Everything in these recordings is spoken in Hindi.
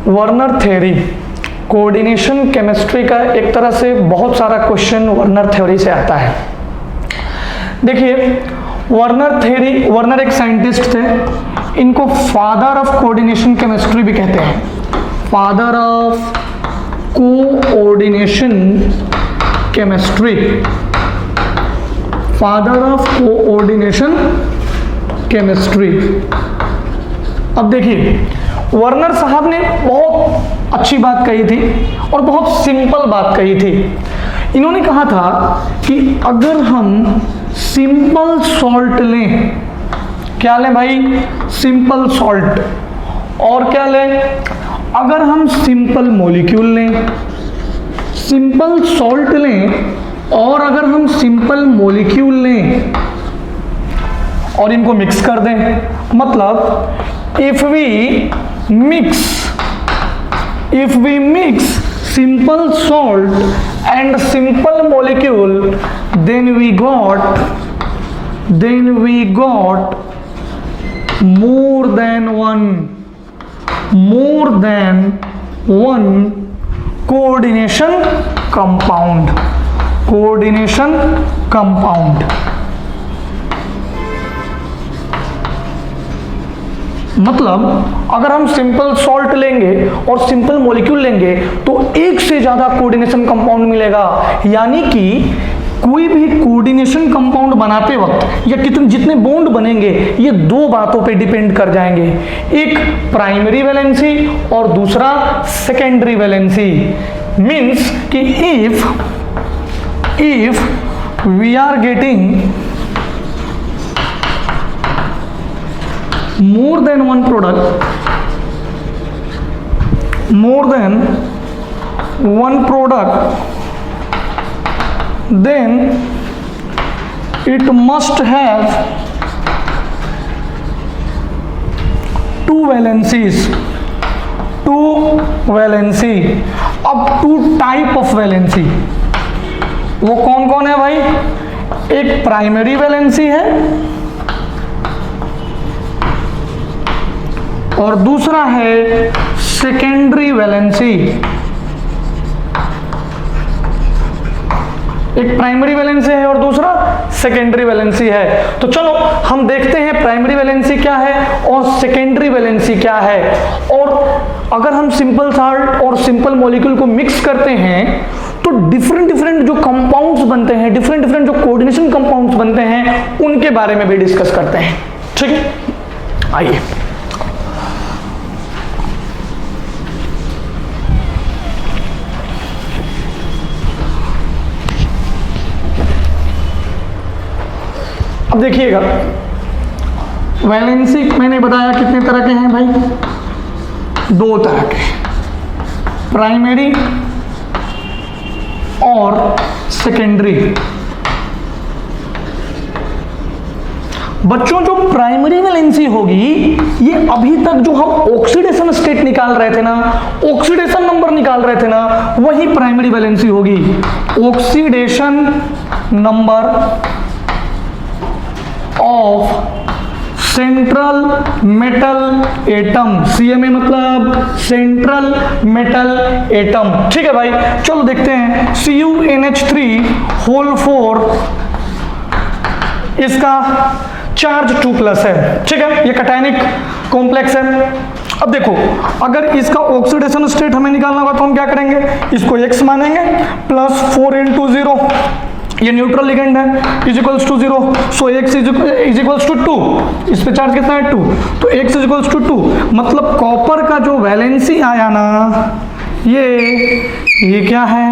वर्नर थ्योरी, कोऑर्डिनेशन केमिस्ट्री का एक तरह से बहुत सारा क्वेश्चन वर्नर थ्योरी से आता है। देखिए वर्नर एक साइंटिस्ट थे, इनको फादर ऑफ कोऑर्डिनेशन केमिस्ट्री भी कहते हैं, father of coordination chemistry, father of coordination chemistry. अब देखिए वर्नर साहब ने बहुत अच्छी बात कही थी और बहुत सिंपल बात कही थी। इन्होंने कहा था कि अगर हम सिंपल सॉल्ट लें, क्या लें भाई? Simple salt. और क्या लें? अगर हम सिंपल मॉलिक्यूल लें, सिंपल सॉल्ट लें और अगर हम सिंपल मॉलिक्यूल लें और इनको मिक्स कर दें, मतलब if we mix simple salt and simple molecule, then we got more than one coordination compound। मतलब अगर हम सिंपल सॉल्ट लेंगे और सिंपल मॉलिक्यूल लेंगे तो एक से ज्यादा कोऑर्डिनेशन कंपाउंड मिलेगा। यानी कि कोई भी कोऑर्डिनेशन कंपाउंड बनाते वक्त या जितने बॉन्ड बनेंगे ये दो बातों पे डिपेंड कर जाएंगे, एक प्राइमरी वैलेंसी और दूसरा सेकेंडरी वैलेंसी। मींस कि if we are getting more than one product, then it must have two valencies। अब टू टाइप ऑफ वैलेंसी, वो कौन कौन है भाई? एक प्राइमरी वैलेंसी है और दूसरा है सेकेंडरी वैलेंसी। एक प्राइमरी वैलेंसी है और दूसरा सेकेंडरी वैलेंसी है। तो चलो हम देखते हैं प्राइमरी वैलेंसी क्या है और सेकेंडरी वैलेंसी क्या है। और अगर हम सिंपल सॉल्ट और सिंपल मॉलिक्यूल को मिक्स करते हैं तो डिफरेंट जो कंपाउंड्स बनते हैं, डिफरेंट जो कोऑर्डिनेशन कंपाउंड्स बनते हैं, उनके बारे में भी डिस्कस करते हैं। ठीक है, आइए। अब देखिएगा वैलेंसी मैंने बताया कितने तरह के हैं भाई? दो तरह के, प्राइमरी और सेकेंडरी। बच्चों जो प्राइमरी वैलेंसी होगी ये अभी तक जो हम ऑक्सीडेशन स्टेट निकाल रहे थे ना, ऑक्सीडेशन नंबर निकाल रहे थे ना, वही प्राइमरी वैलेंसी होगी। Oxidation number of central metal atom, CMA मतलब सेंट्रल मेटल एटम। ठीक है भाई, चलो देखते हैं। CuNH3 होल 4, इसका चार्ज 2+ है। ठीक है, ये कैटायनिक कॉम्प्लेक्स है। अब देखो अगर इसका ऑक्सीडेशन स्टेट हमें निकालना होगा तो हम क्या करेंगे? इसको X मानेंगे, +4 × 0, ये न्यूट्रल लिगेंड है, equals to 0, so X equals to 2। इस पे चार्ज कितना है? 2, तो X इक्वल्स टू 2। मतलब कॉपर का जो वैलेंसी आया ना, ये क्या है?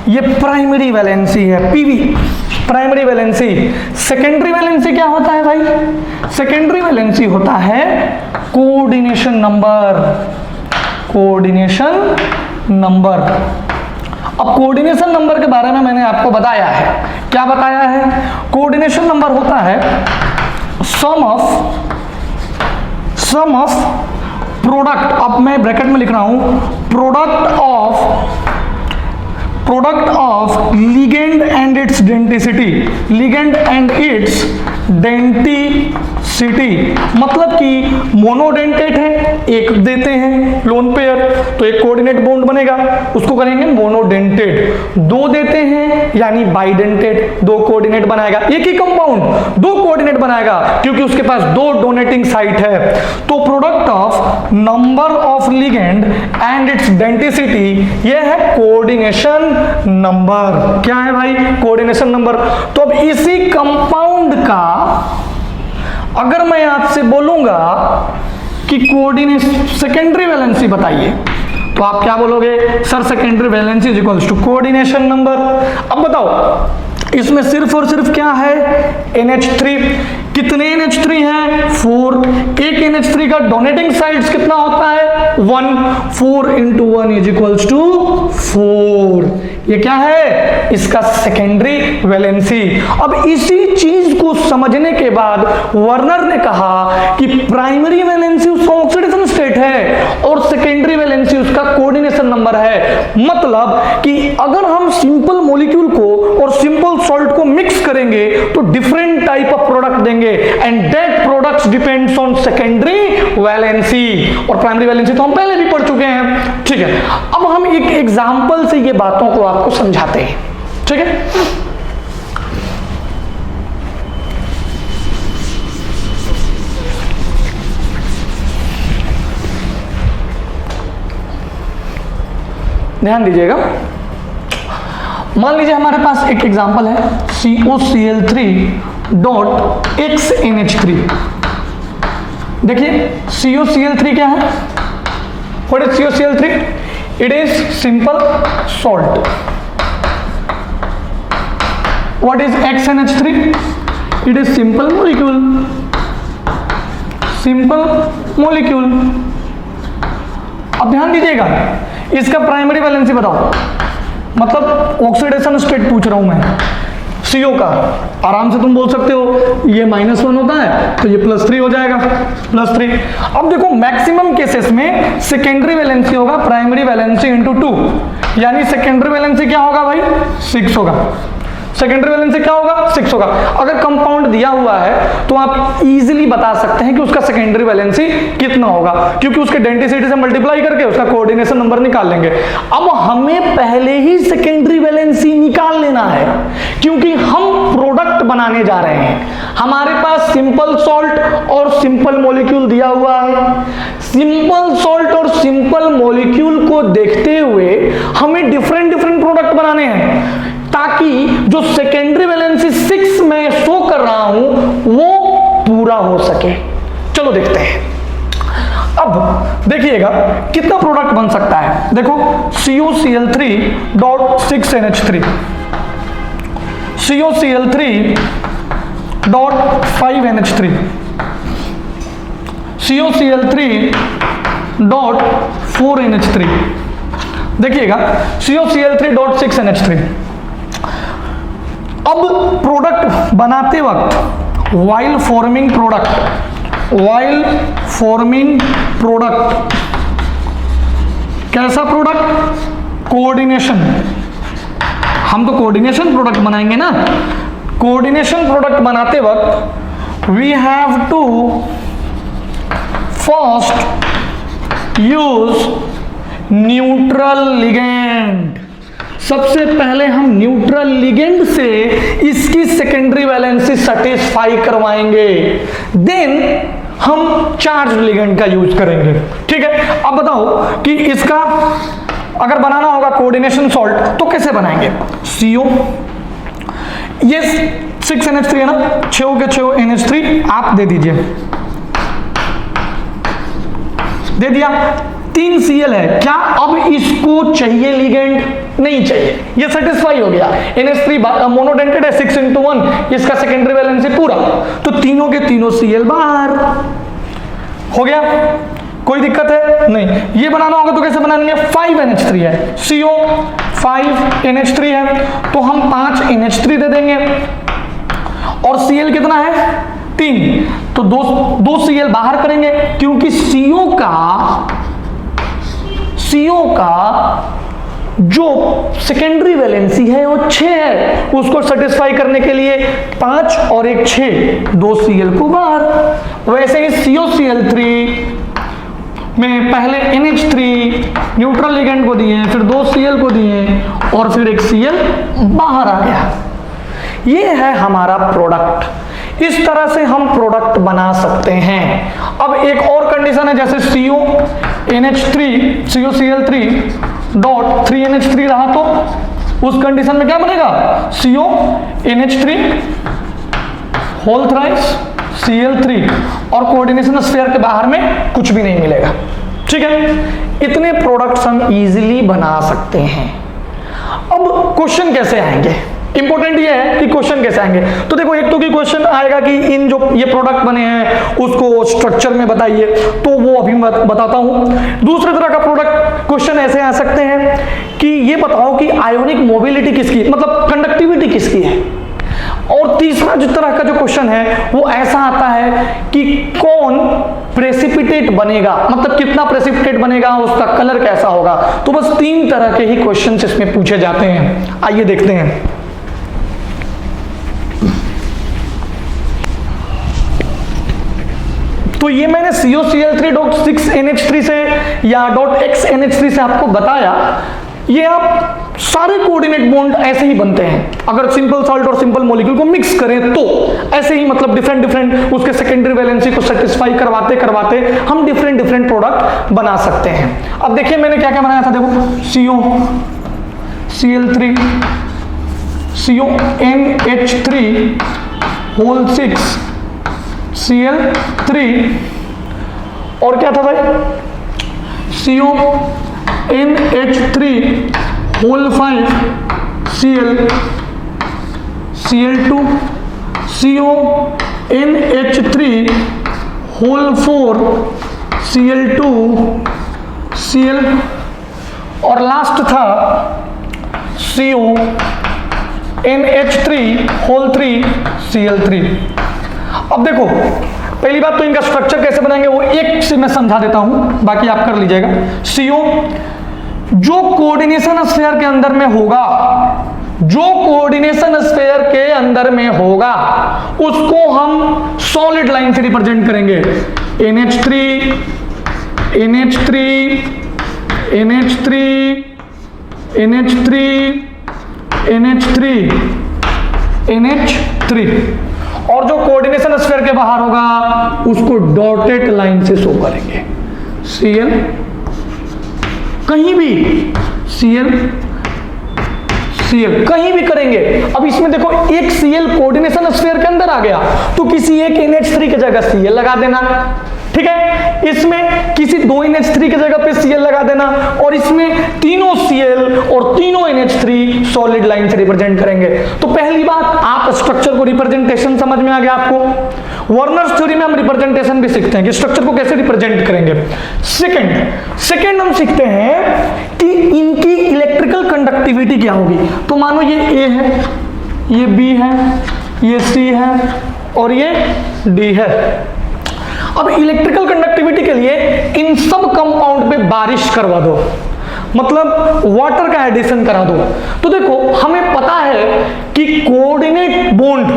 ये प्राइमरी वैलेंसी है, PV, primary valency. Secondary valency क्या होता है भाई? सेकेंडरी वैलेंसी होता है कोऑर्डिनेशन नंबर। अब कोऑर्डिनेशन नंबर के बारे में मैंने आपको बताया है। क्या बताया है? कोऑर्डिनेशन नंबर होता है सम ऑफ प्रोडक्ट, अब मैं ब्रैकेट में लिख रहा हूं, product of ligand and its density, ligand and its density city, मतलब कि मोनोडेंटेट है, एक देते हैं लोन पेयर तो एक कोऑर्डिनेट बॉन्ड बनेगा, उसको करेंगे मोनोडेंटेट। दो देते हैं यानी बाइडेंटेट, दो कोऑर्डिनेट बनाएगा। एक ही कंपाउंड दो कोऑर्डिनेट बनाएगा क्योंकि उसके पास दो डोनेटिंग साइट है। तो product of number of ligand and its density, यह है कोऑर्डिनेशन नंबर। क्या है भाई? Coordination number. तो अब इसी कंपाउंड का अगर मैं आपसे बोलूंगा कि कोऑर्डिनेशन सेकेंडरी वैलेंसी बताइए, तो आप क्या बोलोगे? Sir secondary valency is equals to coordination number. अब बताओ इसमें सिर्फ और सिर्फ क्या है? NH3। कितने NH3 हैं? 4। एक NH3 का डोनेटिंग साइड्स कितना होता है? 1। 4 × 1 इज इक्वल्स टू 4। ये क्या है? इसका सेकेंडरी वैलेंसी। अब इसी चीज को समझने के बाद वर्नर ने कहा कि प्राइमरी वैलेंसी उसका ऑक्सीडेशन स्टेट है और सेकेंडरी वैलेंसी उसका कोऑर्डिनेशन नंबर है। मतलब कि अगर हम सिंपल मॉलिक्यूल को और सिंपल सॉल्ट को मिक्स करेंगे तो डिफरेंट टाइप ऑफ प्रोडक्ट देंगे and that products depends on secondary valency. और प्राइमरी वैलेंसी तो हम पहले भी पढ़ चुके हैं। ठीक है, अब हम एक एग्जांपल से ये बातों को आपको समझाते हैं। ठीक है, ध्यान दीजिएगा। मान लीजिए हमारे पास एक एग्जांपल है COCl3.XNH3। देखिए COCl3 क्या है? What is COCl3? It is simple salt. What is XNH3? It is simple molecule. Simple molecule. अब ध्यान दीजिएगा, इसका प्राइमरी वैलेंसी बताओ, मतलब ऑक्सीडेशन स्टेट पूछ रहा हूं मैं CO का। आराम से तुम बोल सकते हो ये -1 होता है तो ये +3 हो जाएगा, +3। अब देखो मैक्सिमम केसेस में सेकेंडरी वैलेंसी होगा प्राइमरी वैलेंसी इंटू 2, यानी सेकेंडरी वैलेंसी क्या होगा भाई? 6 होगा। सेकेंडरी वैलेंसी क्या होगा? 6 होगा। अगर कंपाउंड दिया हुआ है तो आप इजीली बता सकते हैं कि उसका सेकेंडरी वैलेंसी कितना होगा, क्योंकि उसके डेंसिटी से मल्टीप्लाई करके उसका कोऑर्डिनेशन नंबर निकाल लेंगे। अब हमें पहले ही सेकेंडरी वैलेंसी निकाल लेना है क्योंकि हम प्रोडक्ट बनाने जा रहे हैं। हमारे पास सिंपल सॉल्ट और सिंपल मॉलिक्यूल दिया हुआ है। सिंपल सॉल्ट और सिंपल मॉलिक्यूल को देखते हुए हमें डिफरेंट प्रोडक्ट बनाने हैं ताकि जो सेकेंडरी वैलेंसी 6 में शो कर रहा हूं वो पूरा हो सके। चलो देखते हैं। अब देखिएगा कितना प्रोडक्ट बन सकता है। देखो COCl3.6NH3, COCl3.5NH3, COCl3.4NH3। देखिएगा COCl3.6NH3। अब प्रोडक्ट बनाते वक्त while forming प्रोडक्ट कैसा प्रोडक्ट? कोऑर्डिनेशन। हम तो कोऑर्डिनेशन प्रोडक्ट बनाएंगे ना। कोऑर्डिनेशन प्रोडक्ट बनाते वक्त we have to first use neutral ligand. सबसे पहले हम न्यूट्रल लिगेंड से इसकी सेकेंडरी वैलेंसी सेटिस्फाई करवाएंगे, देन हम चार्ज लिगेंड का यूज करेंगे। ठीक है, अब बताओ कि इसका अगर बनाना होगा कोऑर्डिनेशन सॉल्ट तो कैसे बनाएंगे? CO, ये 6NH3 है ना, 6 के 6 NH3 आप दे दीजिए, दे दिया। 3 Cl है, क्या अब इसको चाहिए लिगेंड? नहीं चाहिए, ये सेटिस्फाई हो गया। NH3 मोनोडेंटेड है, 6 × 1, इसका सेकेंडरी वैलेंसी पूरा, तो तीनों के तीनों Cl बाहर हो गया। कोई दिक्कत है? नहीं। ये बनाना होगा तो कैसे बनाएंगे? 5NH3 है, CO 5NH3 है तो हम 5 NH3 दे देंगे और Cl कितना है? 3, तो दो Cl बाहर करेंगे क्योंकि CO का जो सेकेंडरी वैलेंसी है वो 6 है, उसको सेटिस्फाई करने के लिए 5 और 1 6, 2 Cl को बाहर। वैसे ही COCl3 में पहले NH3 न्यूट्रल लिगेंड को दिए, फिर 2 Cl को दिए और फिर 1 Cl बाहर आ गया। ये है हमारा प्रोडक्ट। इस तरह से हम प्रोडक्ट बना सकते हैं। अब एक और कंडीशन है, जैसे COCl3 डॉट 3NH3 रहा तो उस कंडीशन में क्या बनेगा, CONH3 होल थ्राइस Cl3 और कोऑर्डिनेशन स्फीयर के बाहर में कुछ भी नहीं मिलेगा। ठीक है, इतने प्रोडक्ट्स हम इजीली बना सकते हैं। अब क्वेश्चन कैसे आएंगे, इंपॉर्टेंट ये है कि क्वेश्चन कैसे आएंगे। तो देखो, एक तो कि क्वेश्चन आएगा कि इन जो ये प्रोडक्ट बने हैं उसको स्ट्रक्चर में बताइए, तो वो अभी मैं बताता हूं। दूसरे तरह का प्रोडक्ट क्वेश्चन ऐसे आ सकते हैं कि ये बताओ कि आयोनिक मोबिलिटी किसकी, मतलब कंडक्टिविटी किसकी है। और तीसरा जिस तरह का जो क्वेश्चन है वो ऐसा आता है कि कौन प्रेसिपिटेट बनेगा, मतलब कितना प्रेसिपिटेट बनेगा, उसका कलर कैसा होगा। तो बस 3 तरह के ही क्वेश्चन इसमें पूछे जाते हैं। आइए देखते हैं। तो ये मैंने COCl3.6NH3 से या .XNH3 से आपको बताया। ये आप सारे कोऑर्डिनेट बॉन्ड ऐसे ही बनते हैं। अगर सिंपल सॉल्ट और सिंपल मॉलिक्यूल को मिक्स करें तो ऐसे ही, मतलब डिफरेंट उसके सेकेंडरी वैलेंसी को सेटिस्फाई करवाते करवाते हम डिफरेंट प्रोडक्ट बना सकते हैं। अब देखिए मैंने क्या क्या बनाया था। देखो, COCl3 CONH3 होल 6 Cl3 और क्या था भाई, CONH3 whole 5 Cl2 CONH3 whole 4 Cl2 Cl और लास्ट था CONH3 होल 3 Cl3। अब देखो, पहली बात तो इनका स्ट्रक्चर कैसे बनाएंगे वो एक से मैं समझा देता हूं, बाकी आप कर लीजिएगा। CO जो कोऑर्डिनेशन स्फीयर के अंदर में होगा, जो कोऑर्डिनेशन स्फीयर के अंदर में होगा उसको हम सॉलिड लाइन से रिप्रेजेंट करेंगे। NH3 NH3 NH3 NH3 NH3 NH3 और जो कोऑर्डिनेशन स्फीयर के बाहर होगा उसको डॉटेड लाइन से शो करेंगे। Cl कहीं भी, Cl कहीं भी करेंगे। अब इसमें देखो, एक Cl कोऑर्डिनेशन स्फीयर के अंदर आ गया तो किसी एक NH3 की जगह Cl लगा देना। ठीक है, इसमें किसी 2 NH3 की जगह पे Cl लगा देना और इसमें तीनों Cl और तीनों NH3 सॉलिड लाइन से रिप्रेजेंट करेंगे। तो पहली बात, आप स्ट्रक्चर को रिप्रेजेंटेशन समझ में आ गया आपको। वर्नर्स थ्योरी में हम रिप्रेजेंटेशन भी सीखते हैं कि स्ट्रक्चर को कैसे रिप्रेजेंट करेंगे। सेकंड हम सीखते हैं कि इनकी इलेक्ट्रिकल कंडक्टिविटी क्या होगी। तो मानो ये A है, ये B है, ये C है और ये D है। अब इलेक्ट्रिकल कंडक्टिविटी के लिए इन सब कंपाउंड पे बारिश करवा दो, मतलब वाटर का एडिशन करा दो। तो देखो, हमें पता है कि coordinate bond,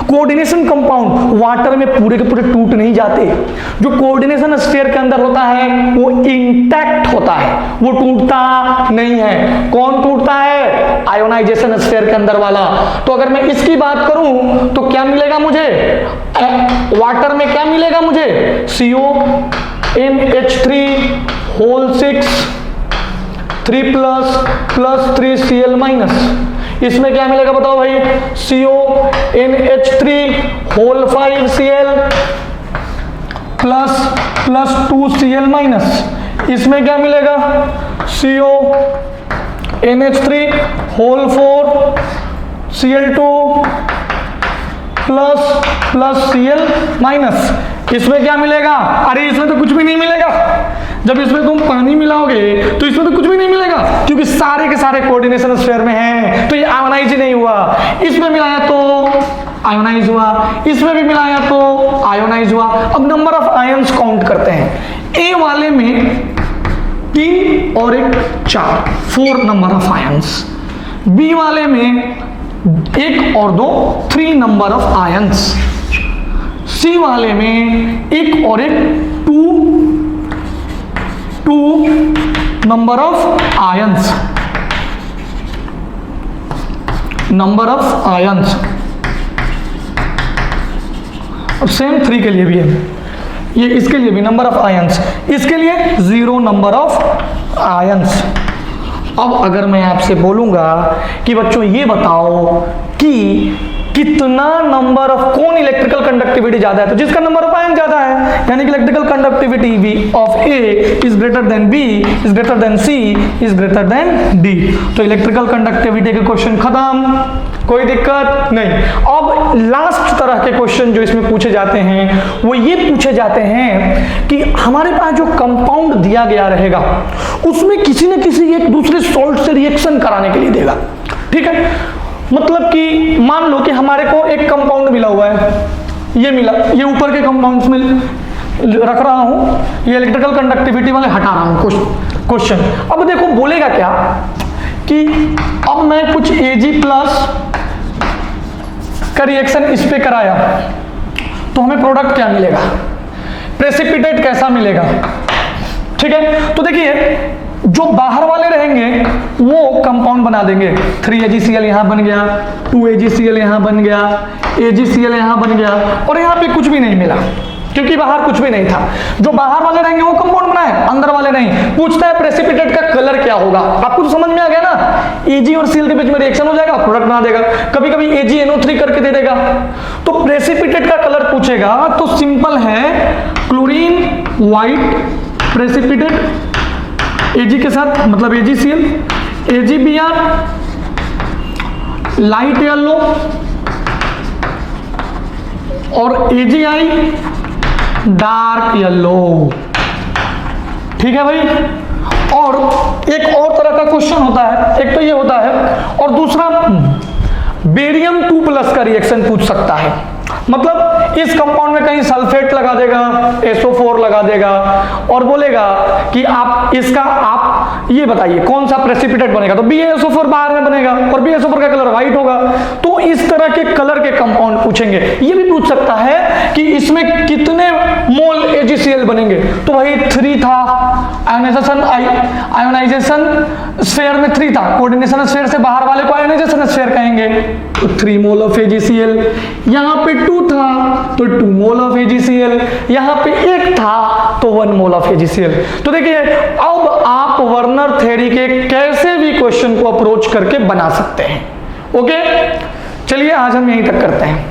coordination compound water में पूरे के पूरे टूट नहीं जाते। जो कोऑर्डिनेशन स्फीयर के अंदर होता है वो इंटैक्ट होता है, वो टूटता नहीं है। कौन टूटता है? आयोनाइजेशन स्फीयर के अंदर वाला। तो अगर मैं इसकी बात करूं तो क्या मिलेगा मुझे, वाटर में क्या मिलेगा मुझे, CONH3 whole 6 3 plus 3 Cl minus. इसमें क्या मिलेगा बताओ भाई, CONH3 whole 5 Cl plus 2 Cl minus. इसमें क्या मिलेगा, CONH3 whole 4 Cl2 plus Cl minus. इसमें क्या मिलेगा, अरे इसमें तो कुछ भी नहीं मिलेगा। जब इसमें तुम पानी मिलाओगे तो इसमें तो कुछ भी नहीं मिलेगा, क्योंकि सारे के सारे कोऑर्डिनेशन स्फीयर में हैं, तो ये आयोनाइज ही नहीं हुआ। इसमें मिलाया तो आयोनाइज हुआ, इसमें भी मिलाया तो आयोनाइज हुआ। अब नंबर ऑफ आयंस काउंट करते हैं। ए वाले में 3 और एक 4, 4 नंबर ऑफ आयंस। बी वाले में 1 और 2, 3 नंबर ऑफ आयंस। सी वाले में 1 और 1, 2 number of ions, number of ions. अब सेम 3 के लिए भी है, ये इसके लिए भी नंबर ऑफ आयंस, इसके लिए 0 नंबर ऑफ आयंस। अब अगर मैं आपसे बोलूंगा कि बच्चों ये बताओ कि कितना नंबर ऑफ, कौन इलेक्ट्रिकल कंडक्टिविटी ज्यादा है, तो जिसका नंबर ऑफ आयन ज्यादा है, यानी कि electrical conductivity V of A is greater than B is greater than C is greater than D। तो इलेक्ट्रिकल कंडक्टिविटी के क्वेश्चन खत्म, कोई दिक्कत नहीं। अब लास्ट तरह के क्वेश्चन जो इसमें पूछे जाते हैं वो ये पूछे जाते हैं कि हमारे पास जो कंपाउंड दिया गया रहेगा उसमें किसी न किसी एक दूसरे सॉल्ट से रिएक्शन कराने के लिए देगा, ठीक है। मतलब कि मान लो कि हमारे को एक कंपाउंड मिला हुआ है, ये मिला, ये ऊपर के कंपाउंड्स में रख रहा हूं, ये इलेक्ट्रिकल कंडक्टिविटी वाले हटा रहा हूं क्वेश्चन। अब देखो बोलेगा क्या कि अब मैं कुछ Ag प्लस का रिएक्शन इस पे कराया तो हमें प्रोडक्ट क्या मिलेगा, प्रेसिपिटेट कैसा मिलेगा, ठीक है। तो देखिए जो बाहर वाले रहेंगे वो कंपाउंड बना देंगे, 3AgCl यहां बन गया, 2AgCl यहां बन गया, AgCl यहां बन गया, और यहां पे कुछ भी नहीं मिला क्योंकि बाहर कुछ भी नहीं था। जो बाहर वाले रहेंगे वो कंपाउंड बनाए, अंदर वाले नहीं। पूछता है प्रेसिपिटेट का कलर क्या होगा, आपको तो समझ में आ गया ना, Ag और Cl के बीच में रिएक्शन हो जाएगा, प्रोडक्ट बना देगा। कभी कभी AgNO3 करके दे देगा। तो प्रेसिपिटेट का कलर पूछेगा तो सिंपल है, क्लोरीन व्हाइट प्रेसिपिटेट Ag के साथ, मतलब AgCl, AgBr लाइट येलो और AgI डार्क येलो, ठीक है भाई। और एक और तरह का क्वेश्चन होता है, एक तो ये होता है और दूसरा बेरियम 2+ का रिएक्शन पूछ सकता है। मतलब इस कंपाउंड में कहीं सल्फेट लगा देगा, SO4 लगा देगा और बोलेगा कि आप इसका आप ये बताइए कौन सा प्रेसिपिटेट बनेगा, तो BaSO4 बाहर में बनेगा और BaSO4 का कलर व्हाइट होगा। तो इस तरह के कलर के कंपाउंड पूछेंगे। ये भी पूछ सकता है कि इसमें कितने मोल AgCl बनेंगे, तो वही 3 था, आयोनाइजेशन स्फीयर में 3 था, कोऑर्डिनेशन स्फीयर से बाहर वाले को आयोनाइजेशन स्फीयर कहेंगे, तो 3 मोल ऑफ AgCl। यहां पे 2 था तो 2 मोल ऑफ AgCl, यहां पे 1 था तो 1 मोल ऑफ AgCl। तो देखिए अब आप वर्नर थ्योरी के कैसे भी क्वेश्चन को अप्रोच करके बना सकते हैं। ओके, चलिए आज हम यहीं तक करते हैं।